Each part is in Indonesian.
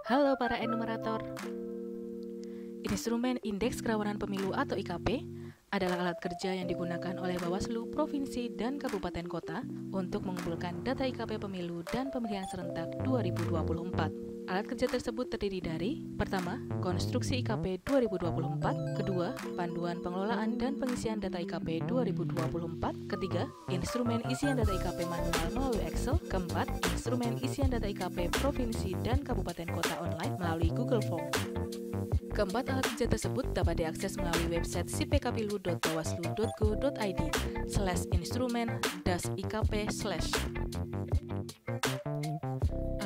Halo para enumerator. Instrumen Indeks Kerawanan Pemilu atau IKP adalah alat kerja yang digunakan oleh Bawaslu Provinsi dan Kabupaten Kota untuk mengumpulkan data IKP pemilu dan pemilihan serentak 2024. Alat kerja tersebut terdiri dari: pertama, konstruksi IKP 2024, kedua, panduan pengelolaan dan pengisian data IKP 2024, ketiga, instrumen isian data IKP manual melalui Excel, keempat, instrumen isian data IKP Provinsi dan Kabupaten Kota online melalui Google Form. Keempat alat kerja tersebut dapat diakses melalui website cpkpilu.bawaslu.go.id/instrumen-ikp/.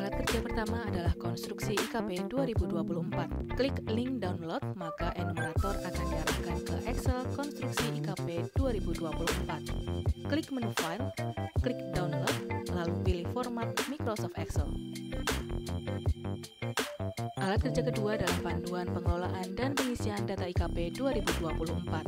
Alat kerja pertama adalah konstruksi IKP 2024. Klik link download, maka enumerator akan diarahkan ke Excel konstruksi IKP 2024. Klik menu file, klik download, lalu pilih format Microsoft Excel. Alat kerja kedua adalah panduan pengelolaan dan pengisian data IKP 2024.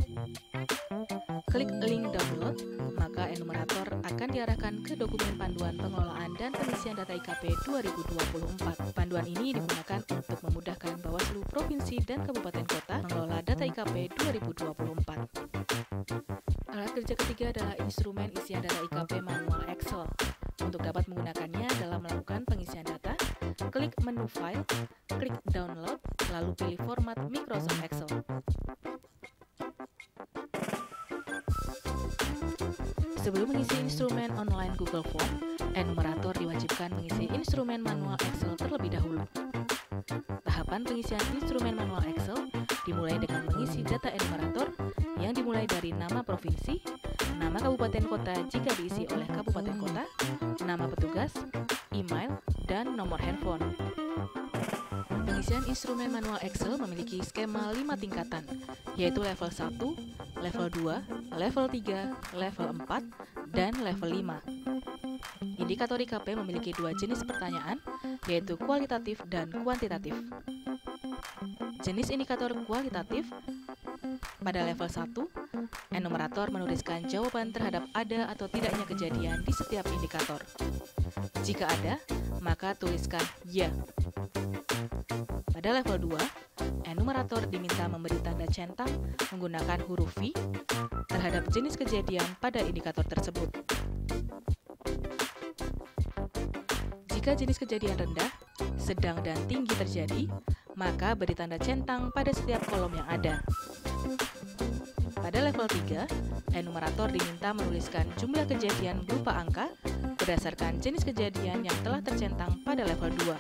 Klik link download, maka enumerator akan diarahkan ke dokumen panduan pengelolaan dan pengisian data IKP 2024. Panduan ini digunakan untuk memudahkan Bawaslu Provinsi dan Kabupaten Kota mengelola data IKP 2024. Alat kerja ketiga adalah instrumen isian data IKP manual Excel. Untuk dapat menggunakannya dalam melakukan pengisian data, klik menu file, klik download, lalu pilih format Microsoft Excel. Sebelum mengisi instrumen online Google Form, enumerator diwajibkan mengisi instrumen manual Excel terlebih dahulu. Tahapan pengisian instrumen manual Excel dimulai dengan mengisi data enumerator yang dimulai dari nama provinsi, nama kabupaten kota jika diisi oleh kabupaten kota, nama petugas, email, dan nomor handphone. Pengisian instrumen manual Excel memiliki skema 5 tingkatan, yaitu level 1, level 2, level 3, level 4, dan level 5. Indikator IKP memiliki dua jenis pertanyaan, yaitu kualitatif dan kuantitatif. Jenis indikator kualitatif: pada level 1, enumerator menuliskan jawaban terhadap ada atau tidaknya kejadian di setiap indikator. Jika ada, maka tuliskan ya. Pada level 2, enumerator diminta memberi tanda centang menggunakan huruf V terhadap jenis kejadian pada indikator tersebut. Jika jenis kejadian rendah, sedang, dan tinggi terjadi, maka beri tanda centang pada setiap kolom yang ada. Pada level 3, enumerator diminta menuliskan jumlah kejadian berupa angka berdasarkan jenis kejadian yang telah tercentang pada level 2.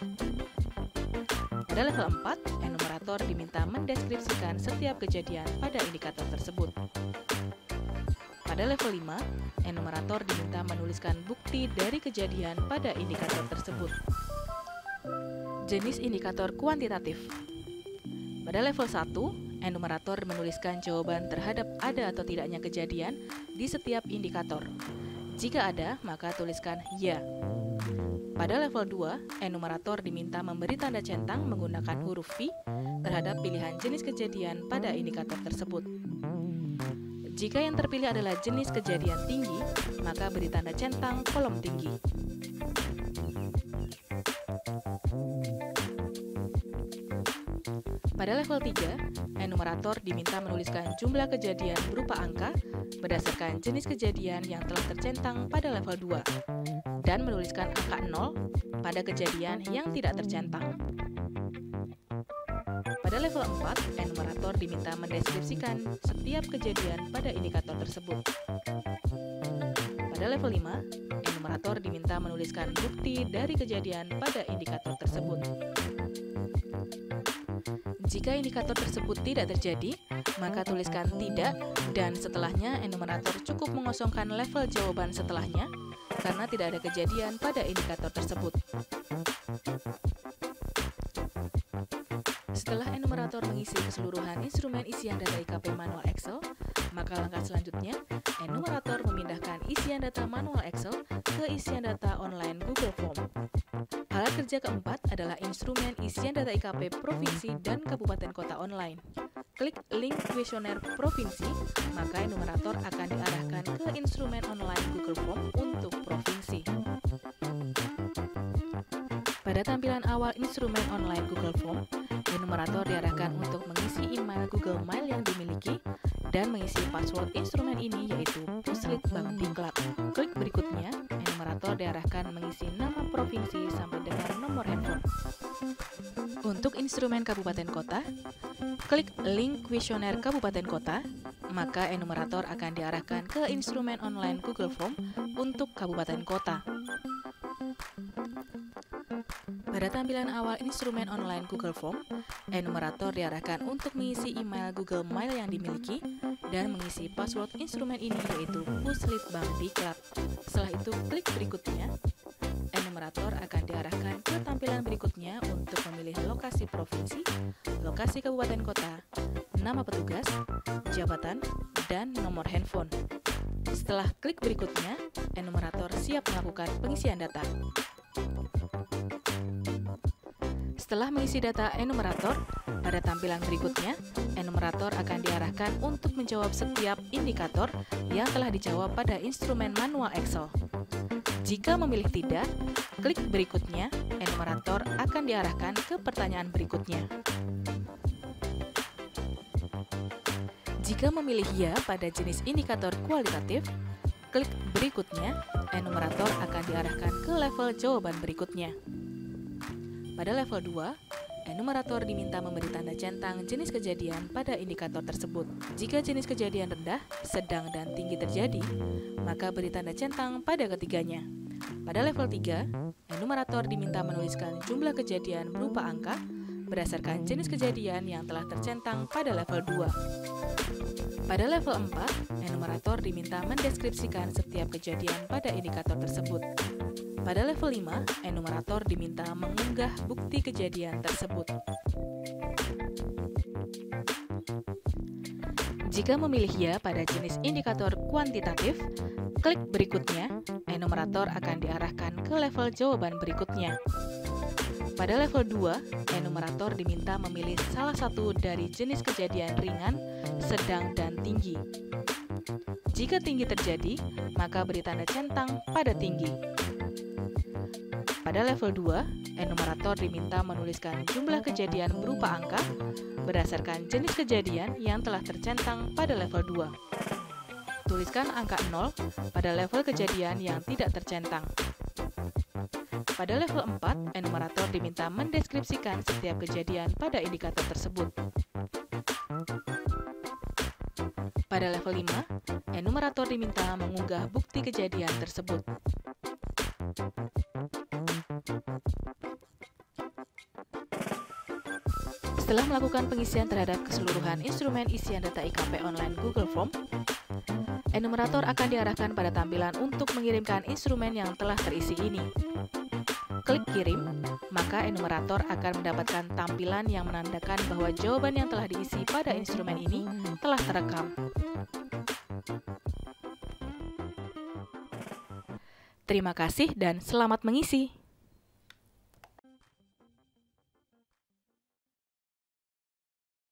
Pada level 4, enumerator diminta mendeskripsikan setiap kejadian pada indikator tersebut. Pada level 5, enumerator diminta menuliskan bukti dari kejadian pada indikator tersebut. Jenis indikator kuantitatif. Pada level 1, enumerator menuliskan jawaban terhadap ada atau tidaknya kejadian di setiap indikator. Jika ada, maka tuliskan ya. Pada level 2, enumerator diminta memberi tanda centang menggunakan huruf V terhadap pilihan jenis kejadian pada indikator tersebut. Jika yang terpilih adalah jenis kejadian tinggi, maka beri tanda centang kolom tinggi. Pada level 3, enumerator diminta menuliskan jumlah kejadian berupa angka berdasarkan jenis kejadian yang telah tercentang pada level 2 dan menuliskan angka 0 pada kejadian yang tidak tercentang. Pada level 4, enumerator diminta mendeskripsikan setiap kejadian pada indikator tersebut. Pada level 5, enumerator diminta menuliskan bukti dari kejadian pada indikator tersebut. Jika indikator tersebut tidak terjadi, maka tuliskan tidak, dan setelahnya enumerator cukup mengosongkan level jawaban setelahnya karena tidak ada kejadian pada indikator tersebut. Setelah enumerator mengisi keseluruhan instrumen isian data IKP manual Excel, maka langkah selanjutnya, enumerator memindahkan isian data manual Excel ke isian data online Google Form. Alat kerja keempat adalah instrumen isian data IKP Provinsi dan Kabupaten Kota online. Klik link kuesioner Provinsi, maka enumerator akan diarahkan ke instrumen online Google Form untuk Provinsi. Pada Pada tampilan awal instrumen online Google Form, enumerator diarahkan untuk mengisi email Google Mail yang dimiliki dan mengisi password instrumen ini yaitu Puslit Bank Diklat. Klik berikutnya, enumerator diarahkan mengisi nama provinsi sampai dengan nomor handphone. Untuk instrumen kabupaten kota, klik link kuesioner kabupaten kota, maka enumerator akan diarahkan ke instrumen online Google Form untuk kabupaten kota. Pada tampilan awal instrumen online Google Form, enumerator diarahkan untuk mengisi email Google Mail yang dimiliki dan mengisi password instrumen ini yaitu Puslit Bank Diklat. Setelah itu, klik berikutnya. Enumerator akan diarahkan ke tampilan berikutnya untuk memilih lokasi provinsi, lokasi kabupaten kota, nama petugas, jabatan, dan nomor handphone. Setelah klik berikutnya, enumerator siap melakukan pengisian data. Setelah mengisi data enumerator, pada tampilan berikutnya, enumerator akan diarahkan untuk menjawab setiap indikator yang telah dijawab pada instrumen manual Excel. Jika memilih tidak, klik berikutnya, enumerator akan diarahkan ke pertanyaan berikutnya. Jika memilih ya pada jenis indikator kualitatif, klik berikutnya, enumerator akan diarahkan ke level jawaban berikutnya. Pada level 2, enumerator diminta memberi tanda centang jenis kejadian pada indikator tersebut. Jika jenis kejadian rendah, sedang, dan tinggi terjadi, maka beri tanda centang pada ketiganya. Pada level 3, enumerator diminta menuliskan jumlah kejadian berupa angka berdasarkan jenis kejadian yang telah tercentang pada level 2. Pada level 4, enumerator diminta mendeskripsikan setiap kejadian pada indikator tersebut. Pada level 5, enumerator diminta mengunggah bukti kejadian tersebut. Jika memilih ya pada jenis indikator kuantitatif, klik berikutnya, enumerator akan diarahkan ke level jawaban berikutnya. Pada level 2, enumerator diminta memilih salah satu dari jenis kejadian ringan, sedang, dan tinggi. Jika tinggi terjadi, maka beri tanda centang pada tinggi. Pada level 2, enumerator diminta menuliskan jumlah kejadian berupa angka berdasarkan jenis kejadian yang telah tercentang pada level 2. Tuliskan angka 0 pada level kejadian yang tidak tercentang. Pada level 4, enumerator diminta mendeskripsikan setiap kejadian pada indikator tersebut. Pada level 5, enumerator diminta mengunggah bukti kejadian tersebut. Setelah melakukan pengisian terhadap keseluruhan instrumen isian data IKP online Google Form, enumerator akan diarahkan pada tampilan untuk mengirimkan instrumen yang telah terisi ini. Klik kirim, maka enumerator akan mendapatkan tampilan yang menandakan bahwa jawaban yang telah diisi pada instrumen ini telah terekam. Terima kasih dan selamat mengisi.